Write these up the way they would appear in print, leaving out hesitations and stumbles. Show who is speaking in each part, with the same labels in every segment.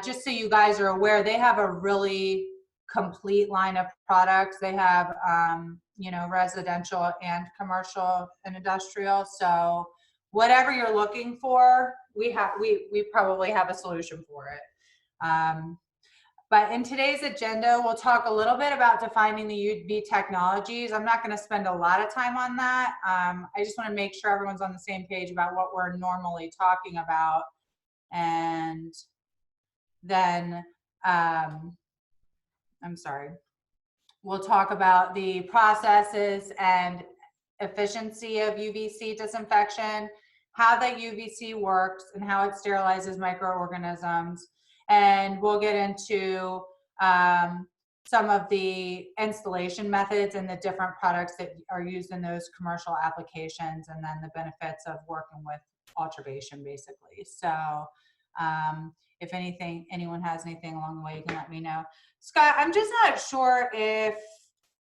Speaker 1: just so you guys are aware, they have a really complete line of products. They have, you know, residential and commercial and industrial. So whatever you're looking for, we probably have a solution for it. But in today's agenda, we'll talk a little bit about defining the UV technologies. I'm not going to spend a lot of time on that. I just want to make sure everyone's on the same page about what we're normally talking about. And then, I'm sorry, we'll talk about the processes and efficiency of UVC disinfection, how that UVC works and how it sterilizes microorganisms. And we'll get into some of the installation methods and the different products that are used in those commercial applications, and then the benefits of working with Ultravation, basically. So if anyone has anything along the way, you can let me know. Scott, I'm just not sure if,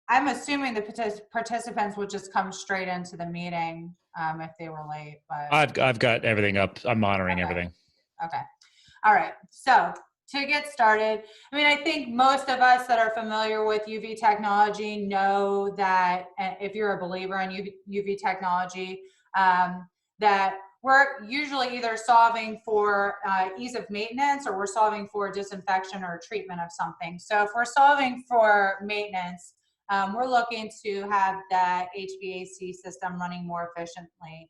Speaker 1: I'm assuming the participants will just come straight into the meeting if they were late. But
Speaker 2: I've got everything up. I'm monitoring everything.
Speaker 1: Okay. All right. So to get started, I mean, I think most of us that are familiar with UV technology know that if you're a believer in UV technology, that we're usually either solving for ease of maintenance, or we're solving for disinfection or treatment of something. So if we're solving for maintenance, we're looking to have that HVAC system running more efficiently.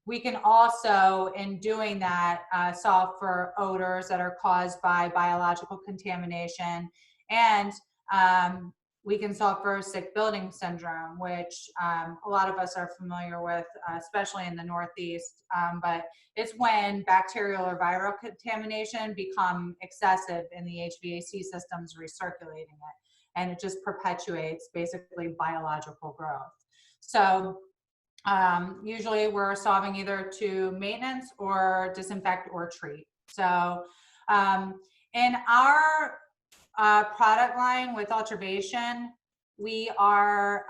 Speaker 1: We can also, in doing that, solve for odors that are caused by biological contamination, and we can solve for sick building syndrome, which a lot of us are familiar with, especially in the Northeast, but it's when bacterial or viral contamination become excessive in the HVAC systems recirculating it, and it just perpetuates basically biological growth. So usually we're solving either to maintenance or disinfect or treat. So in our product line with Ultravation, we are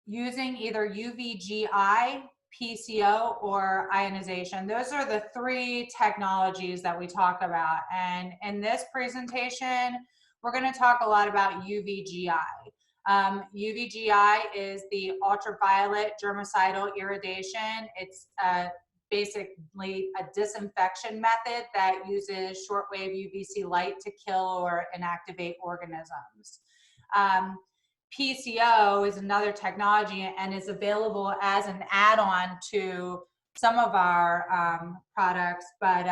Speaker 1: using either UVGI, PCO, or ionization. Those are the three technologies that we talk about. And in this presentation, we're going to talk a lot about UVGI. UVGI is the ultraviolet germicidal irradiation. It's basically a disinfection method that uses shortwave UVC light to kill or inactivate organisms. PCO is another technology and is available as an add-on to some of our products, but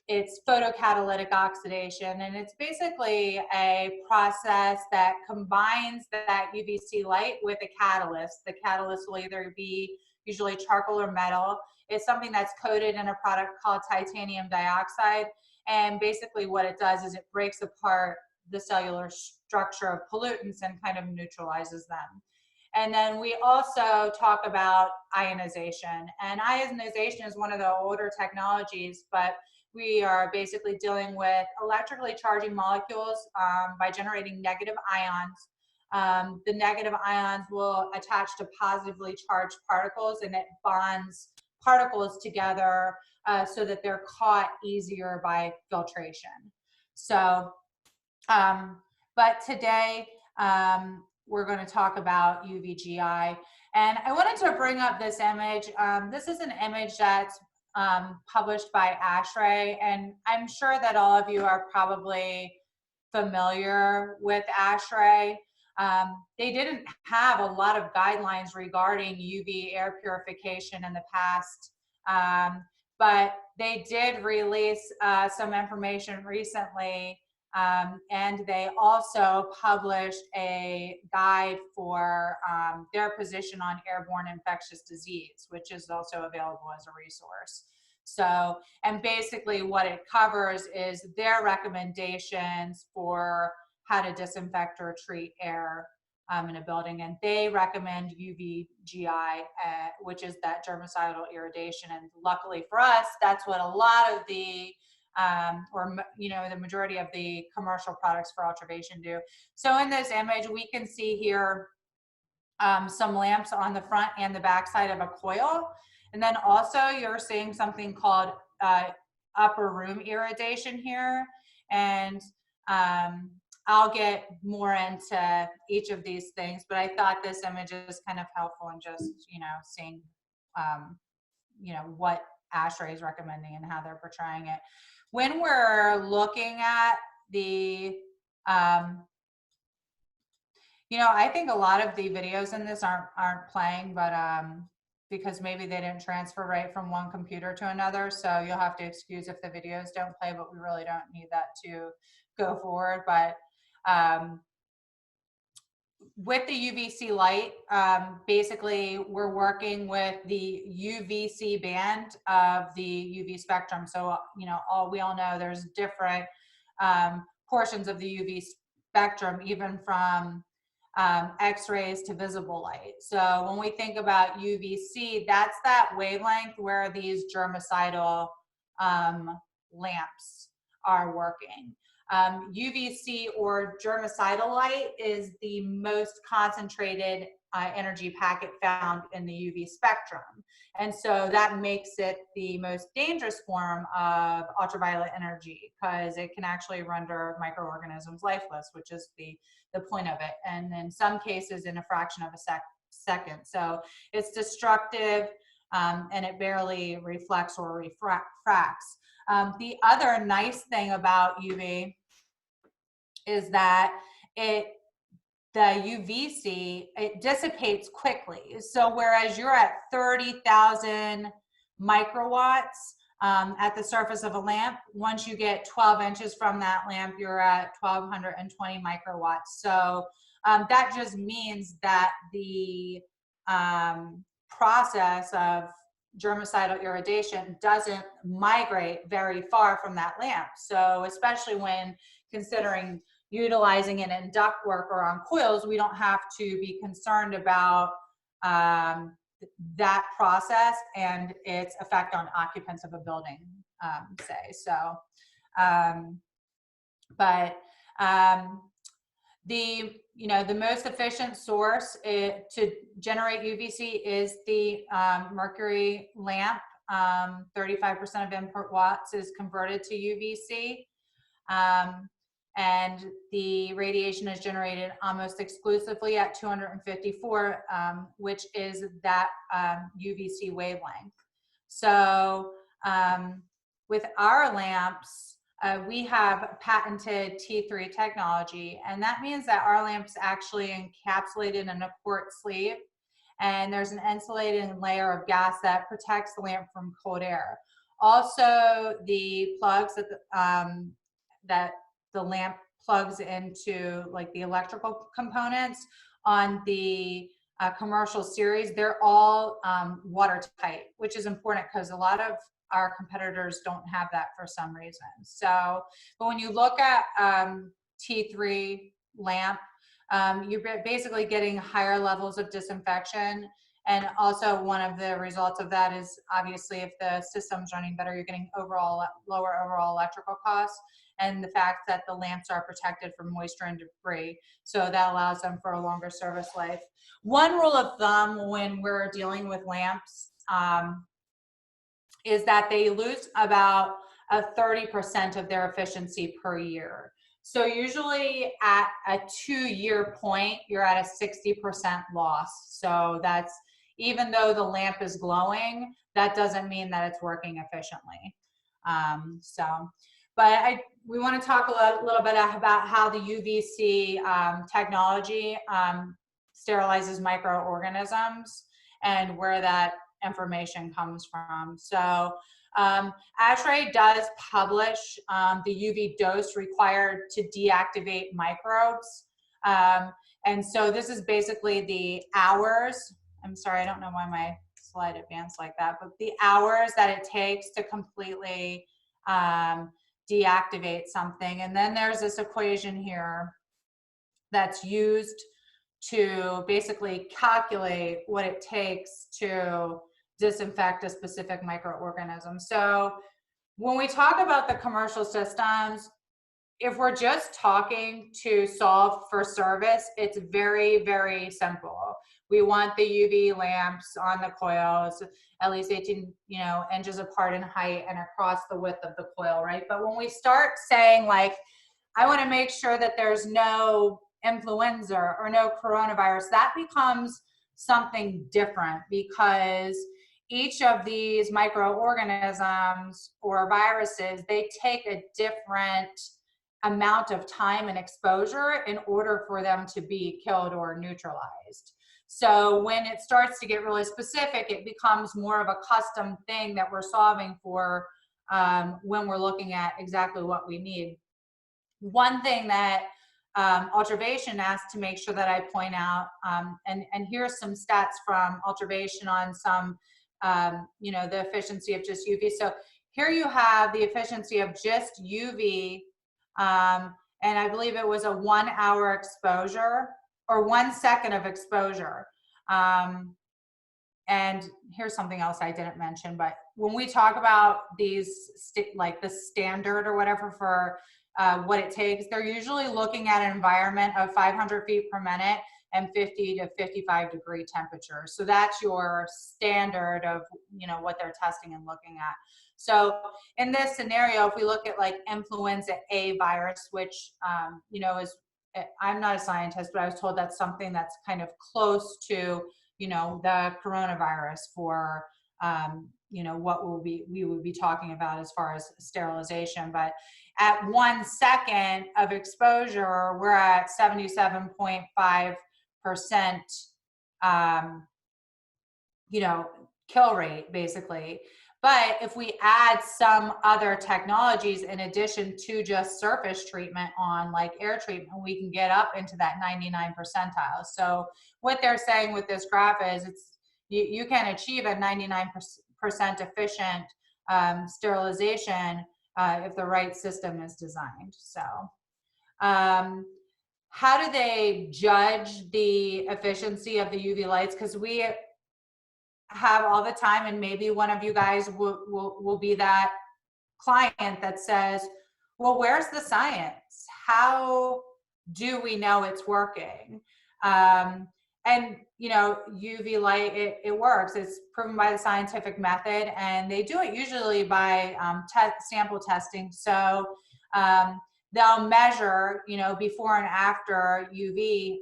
Speaker 1: it's photocatalytic oxidation, and it's basically a process that combines that UVC light with a catalyst. The catalyst will either be usually charcoal or metal. It's something that's coated in a product called titanium dioxide, and basically what it does is it breaks apart the cellular structure of pollutants and kind of neutralizes them. And then we also talk about ionization, and ionization is one of the older technologies, but we are basically dealing with electrically charging molecules by generating negative ions. The negative ions will attach to positively charged particles, and it bonds particles together so that they're caught easier by filtration. So, but today we're going to talk about UVGI. And I wanted to bring up this image. This is an image that's published by ASHRAE, and I'm sure that all of you are probably familiar with ASHRAE. They didn't have a lot of guidelines regarding UV air purification in the past, but they did release some information recently, and they also published a guide for their position on airborne infectious disease, which is also available as a resource. So, and basically what it covers is their recommendations for how to disinfect or treat air in a building, and they recommend UVGI, which is that germicidal irradiation. And luckily for us, that's what a lot of the the majority of the commercial products for Ultravation do. So in this image, we can see here some lamps on the front and the back side of a coil. And then also you're seeing something called upper room irradiation here, and I'll get more into each of these things, but I thought this image is kind of helpful in just, seeing, what ASHRAE is recommending and how they're portraying it. When we're looking at the, I think a lot of the videos in this aren't playing, but because maybe they didn't transfer right from one computer to another. So you'll have to excuse if the videos don't play, but we really don't need that to go forward. But with the UVC light, basically we're working with the UVC band of the UV spectrum. So, we all know there's different portions of the UV spectrum, even from X-rays to visible light. So when we think about UVC, that's that wavelength where these germicidal lamps are working. UVC, or germicidal light, is the most concentrated energy packet found in the UV spectrum. And so that makes it the most dangerous form of ultraviolet energy, because it can actually render microorganisms lifeless, which is the point of it. And in some cases, in a fraction of a second. So it's destructive, and it barely reflects or refracts. The other nice thing about UV is that the UVC, it dissipates quickly. So whereas you're at 30,000 microwatts at the surface of a lamp, once you get 12 inches from that lamp, you're at 1,220 microwatts. So that just means that the process of germicidal irradiation doesn't migrate very far from that lamp. So especially when considering utilizing it in ductwork or on coils, we don't have to be concerned about that process and its effect on occupants of a building, say. So, the most efficient source to generate UVC is the mercury lamp. 35% of input watts is converted to UVC. And the radiation is generated almost exclusively at 254, which is that UVC wavelength. So with our lamps, we have patented T3 technology, and that means that our lamps actually encapsulated in a quart sleeve, and there's an insulating layer of gas that protects the lamp from cold air. Also, the plugs that the lamp plugs into, like the electrical components on the commercial series, they're all watertight, which is important because a lot of our competitors don't have that for some reason. So, but when you look at T3 lamp, you're basically getting higher levels of disinfection. And also one of the results of that is, obviously, if the system's running better, you're getting lower overall electrical costs, and the fact that the lamps are protected from moisture and debris. So that allows them for a longer service life. One rule of thumb when we're dealing with lamps is that they lose about 30% of their efficiency per year. So usually at a 2-year point, you're at a 60% loss. So that's, even though the lamp is glowing, that doesn't mean that it's working efficiently. But we want to talk a little bit about how the UVC technology sterilizes microorganisms and where that information comes from. So ASHRAE does publish the UV dose required to deactivate microbes. And so this is basically the hours. I'm sorry, I don't know why my slide advanced like that, but the hours that it takes to completely deactivate something. And then there's this equation here that's used to basically calculate what it takes to disinfect a specific microorganism. So when we talk about the commercial systems, if we're just talking to solve for service, it's very, very simple. We want the UV lamps on the coils at least 18, inches apart in height and across the width of the coil, right? But when we start saying like, I want to make sure that there's no influenza or no coronavirus, that becomes something different, because each of these microorganisms or viruses, they take a different amount of time and exposure in order for them to be killed or neutralized. So when it starts to get really specific, it becomes more of a custom thing that we're solving for when we're looking at exactly what we need. One thing that Ultravation asked to make sure that I point out, and here's some stats from Ultravation on some, the efficiency of just UV. So here you have the efficiency of just UV, and I believe it was a 1 hour exposure or 1 second of exposure. And here's something else I didn't mention, but when we talk about these, like the standard or whatever for what it takes, they're usually looking at an environment of 500 feet per minute and 50 to 55 degree temperature. So that's your standard of, what they're testing and looking at. So in this scenario, if we look at like influenza A virus, which, is, I'm not a scientist, but I was told that's something that's kind of close to, the coronavirus for, what we would be talking about as far as sterilization. But at 1 second of exposure, we're at 77.5%, kill rate, basically. But if we add some other technologies in addition to just surface treatment on like air treatment, we can get up into that 99 percentile. So what they're saying with this graph is you can achieve a 99% efficient sterilization if the right system is designed. So how do they judge the efficiency of the UV lights? Because we have all the time, and maybe one of you guys will be that client that says, well, where's the science? How do we know it's working? And UV light, it works. It's proven by the scientific method, and they do it usually by sample testing. So they'll measure, before and after UV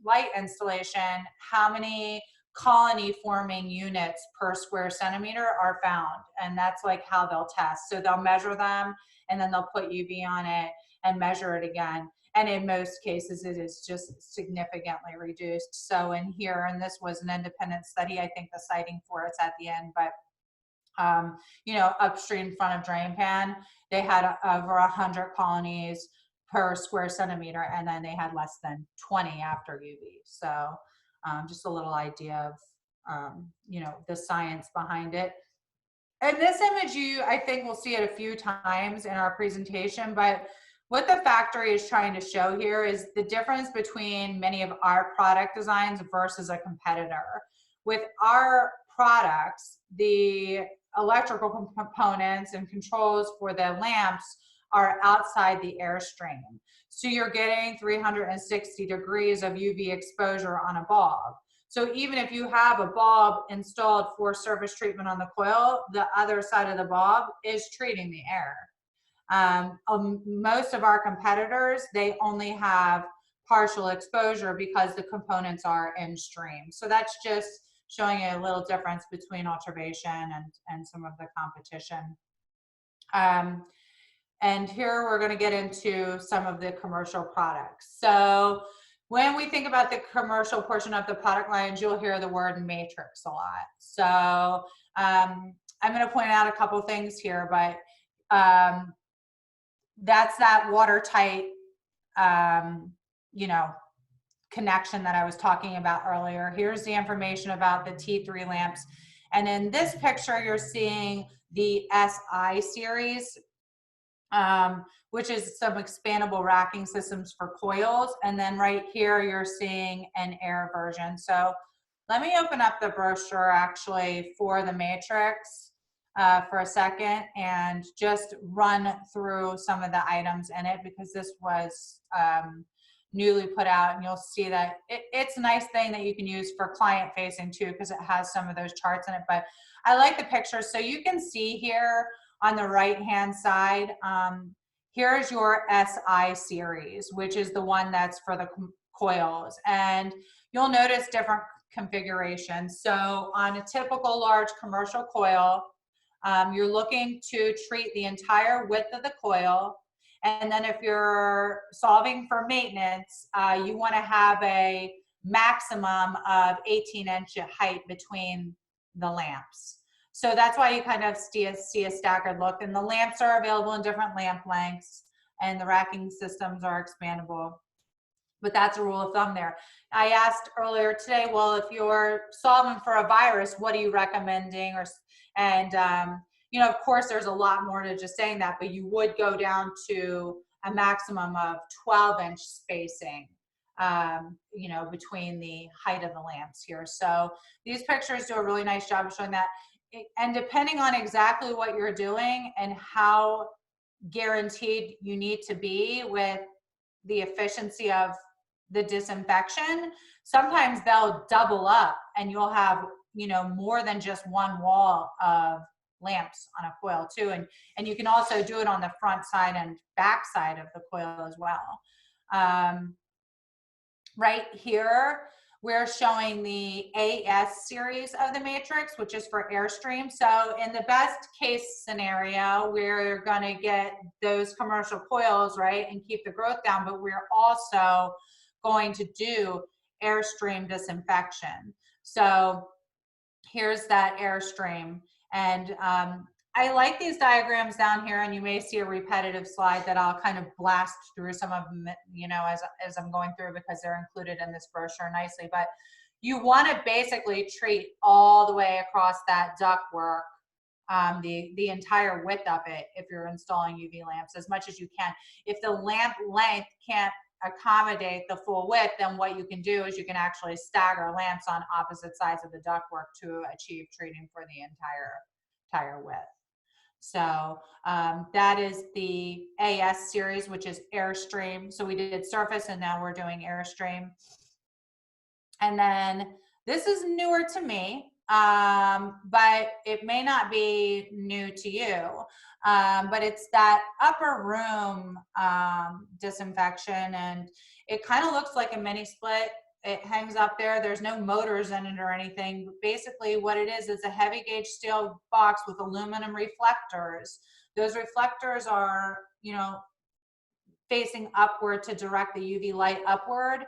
Speaker 1: light installation, how many colony forming units per square centimeter are found, and that's like how they'll test. So they'll measure them, and then they'll put UV on it and measure it again. And in most cases, it is just significantly reduced. So in here, and this was an independent study, I think the citing for it's at the end, but upstream front of drain pan, they had over 100 colonies per square centimeter, and then they had less than 20 after UV. So just a little idea of, the science behind it. And this image, I think we'll see it a few times in our presentation, but what the factory is trying to show here is the difference between many of our product designs versus a competitor. With our products, the electrical components and controls for the lamps are outside the airstream. So you're getting 360 degrees of UV exposure on a bulb. So even if you have a bulb installed for surface treatment on the coil, the other side of the bulb is treating the air. Most of our competitors, they only have partial exposure because the components are in stream. So that's just showing you a little difference between Ultravation and some of the competition. And here we're going to get into some of the commercial products. So when we think about the commercial portion of the product lines, you'll hear the word matrix a lot. So I'm going to point out a couple things here, but that's that watertight, connection that I was talking about earlier. Here's the information about the T3 lamps. And in this picture, you're seeing the SI series, which is some expandable racking systems for coils. And then right here, you're seeing an air version. So let me open up the brochure actually for the matrix for a second and just run through some of the items in it, because this was newly put out, and you'll see that it's a nice thing that you can use for client facing too, because it has some of those charts in it. But I like the pictures. So you can see here on the right hand side, here's your SI series, which is the one that's for the coils, and you'll notice different configurations. So on a typical large commercial coil, you're looking to treat the entire width of the coil. And then if you're solving for maintenance, you want to have a maximum of 18-inch height between the lamps. So that's why you kind of see a staggered look. And the lamps are available in different lamp lengths, and the racking systems are expandable. But that's a rule of thumb there. I asked earlier today, well, if you're solving for a virus, what are you recommending? You know, of course, there's a lot more to just saying that, but you would go down to a maximum of 12-inch spacing, you know, between the height of the lamps here. So these pictures do a really nice job of showing that. And depending on exactly what you're doing and how guaranteed you need to be with the efficiency of the disinfection, sometimes they'll double up and you'll have, you know, more than just one wall of lamps on a coil too. And you can also do it on the front side and back side of the coil as well. Right here, we're showing the AS series of the matrix, which is for Airstream. So in the best case scenario, we're going to get those commercial coils, right, and keep the growth down, but we're also going to do Airstream disinfection. So here's that Airstream. And I like these diagrams down here, and you may see a repetitive slide that I'll kind of blast through some of them, you know, as I'm going through, because they're included in this brochure nicely. But you want to basically treat all the way across that ductwork, the entire width of it, if you're installing UV lamps, as much as you can. If the lamp length can't accommodate the full width, then what you can do is you can actually stagger lamps on opposite sides of the ductwork to achieve treating for the entire width. So that is the AS series, which is Airstream. So we did surface, and now we're doing Airstream. And then this is newer to me, but it may not be new to you. But it's that upper room disinfection, and it kind of looks like a mini split. It hangs up there. There's no motors in it or anything. But basically what it is a heavy gauge steel box with aluminum reflectors. Those reflectors are, you know, facing upward to direct the UV light upward.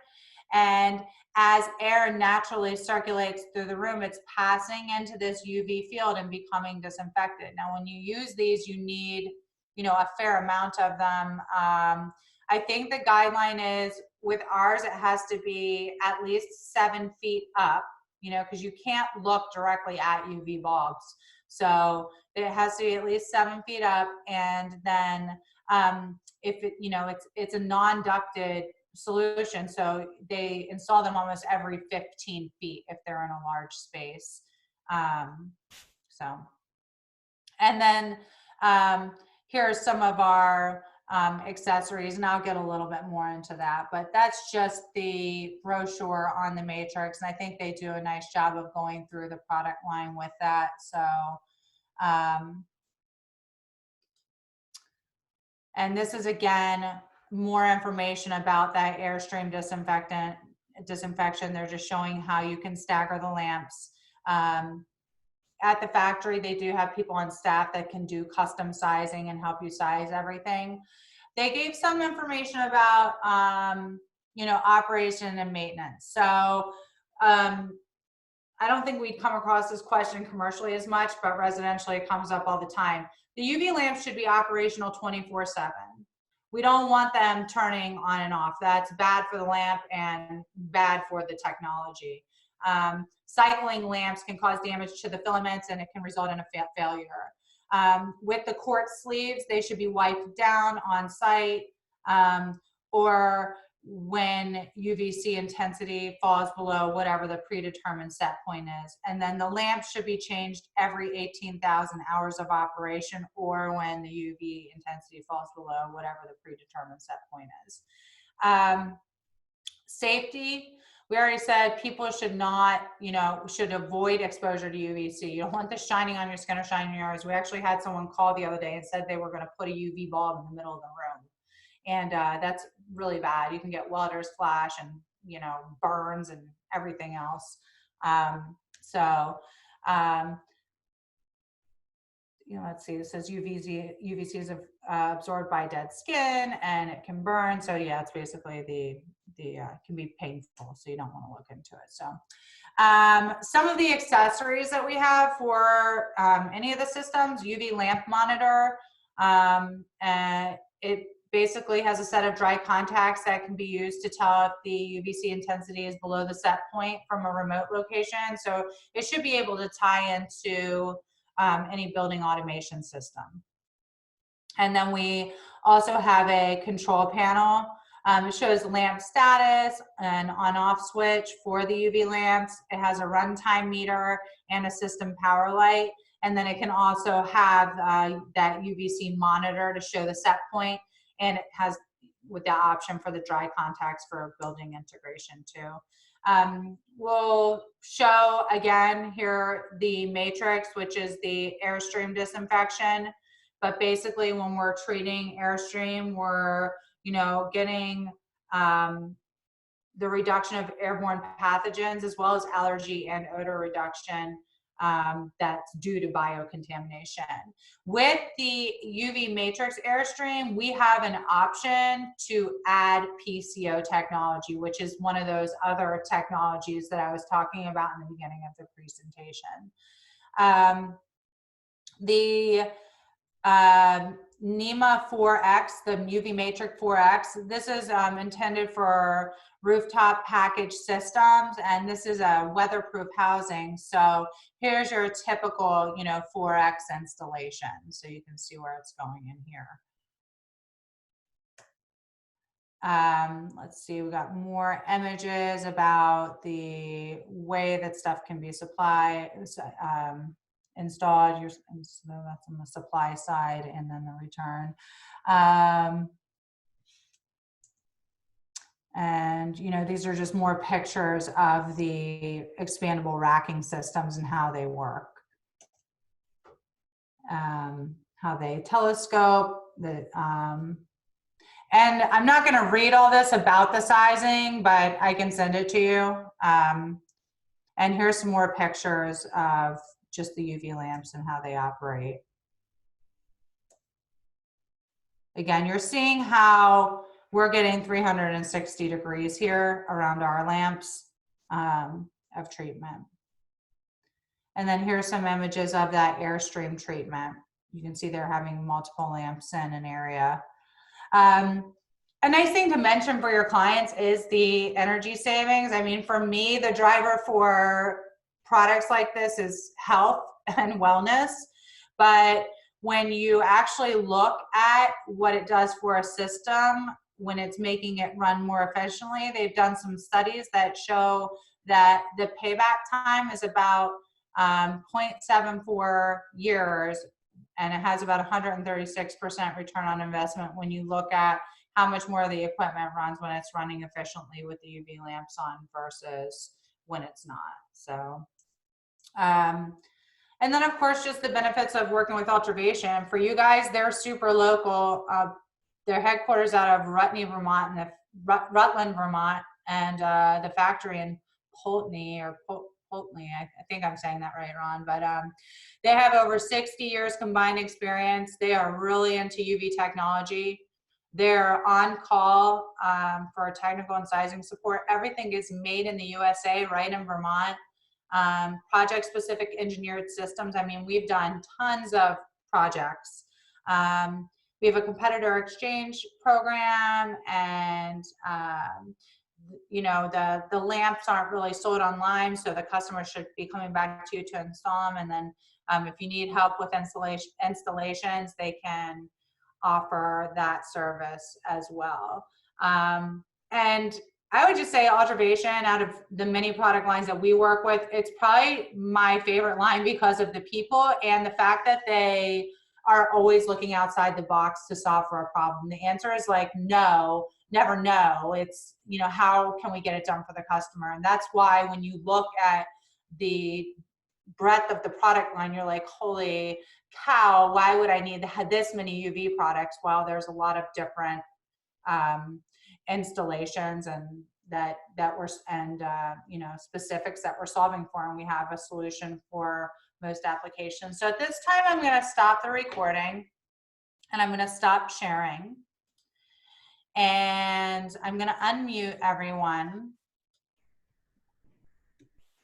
Speaker 1: And as air naturally circulates through the room, it's passing into this UV field and becoming disinfected. Now, when you use these, you need, you know, a fair amount of them. I think the guideline is, with ours, it has to be at least 7 feet up, you know, because you can't look directly at UV bulbs. So it has to be at least 7 feet up. And then if it, you know, it's a non-ducted solution, so they install them almost every 15 feet if they're in a large space. And then here's some of our accessories, and I'll get a little bit more into that, but that's just the brochure on the matrix, and I think they do a nice job of going through the product line with that. So and this is, again, more information about that Airstream disinfection. They're just showing how you can stagger the lamps. At the factory, they do have people on staff that can do custom sizing and help you size everything. They gave some information about, you know, operation and maintenance. So I don't think we'd come across this question commercially as much, but residentially it comes up all the time. The UV lamps should be operational 24/7. We don't want them turning on and off. That's bad for the lamp and bad for the technology. Cycling lamps can cause damage to the filaments, and it can result in a failure. With the quart sleeves, they should be wiped down on site, or when UVC intensity falls below whatever the predetermined set point is. And then the lamp should be changed every 18,000 hours of operation, or when the UV intensity falls below whatever the predetermined set point is. Safety, we already said people should not, should avoid exposure to UVC. You don't want this shining on your skin or shining in your eyes. We actually had someone call the other day and said they were going to put a UV bulb in the middle of the room. And that's really bad. You can get welder's flash and, burns and everything else. Let's see, it says UVC is absorbed by dead skin and it can burn. So yeah, it's basically can be painful. So you don't want to look into it. So some of the accessories that we have for any of the systems, UV lamp monitor, and it basically has a set of dry contacts that can be used to tell if the UVC intensity is below the set point from a remote location. So it should be able to tie into any building automation system. And then we also have a control panel. It shows lamp status and on-off switch for the UV lamps. It has a runtime meter and a system power light. And then it can also have that UVC monitor to show the set point. And it has with the option for the dry contacts for building integration too. We'll show again here the matrix, which is the airstream disinfection. But basically when we're treating airstream, we're, getting the reduction of airborne pathogens as well as allergy and odor reduction that's due to biocontamination. With the UV matrix airstream, we have an option to add PCO technology, which is one of those other technologies that I was talking about in the beginning of the presentation. The NEMA 4X, the UV Matrix 4X, this is intended for rooftop package systems, and this is a weatherproof housing. So here's your typical, 4X installation. So you can see where it's going in here. Let's see, we got more images about the way that stuff can be supplied, installed. So that's on the supply side, and then the return. And these are just more pictures of the expandable racking systems and how they work, how they telescope. And I'm not going to read all this about the sizing, but I can send it to you. And here's some more pictures of just the UV lamps and how they operate. Again, you're seeing how we're getting 360 degrees here around our lamps of treatment. And then here's some images of that airstream treatment. You can see they're having multiple lamps in an area. A nice thing to mention for your clients is the energy savings. I mean, for me, the driver for products like this is health and wellness, but when you actually look at what it does for a system, when it's making it run more efficiently, they've done some studies that show that the payback time is about 0.74 years, and it has about 136% return on investment when you look at how much more the equipment runs when it's running efficiently with the UV lamps on versus when it's not. So, and then of course, just the benefits of working with Ultravation. For you guys, they're super local. Their headquarters out of Rutland, Vermont, and the factory in Poultney, I think I'm saying that right, Ron, but they have over 60 years combined experience. They are really into UV technology. They're on call for technical and sizing support. Everything is made in the USA, right in Vermont. Project-specific engineered systems. I mean, we've done tons of projects. We have a competitor exchange program, and the lamps aren't really sold online, so the customer should be coming back to you to install them. And then if you need help with installations, they can offer that service as well. And I would just say Ultravation, out of the many product lines that we work with, it's probably my favorite line because of the people and the fact that they are always looking outside the box to solve for a problem. The answer is like, no, never no. It's, you know, how can we get it done for the customer? And that's why when you look at the breadth of the product line, you're like, holy cow, why would I need to have this many UV products? Well, there's a lot of different installations and you know, specifics that we're solving for, and we have a solution for most applications. So at this time, I'm going to stop the recording and I'm going to stop sharing, and I'm going to unmute everyone.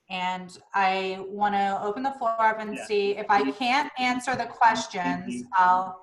Speaker 1: And I want to open the floor up and see if I can't answer the questions. I'll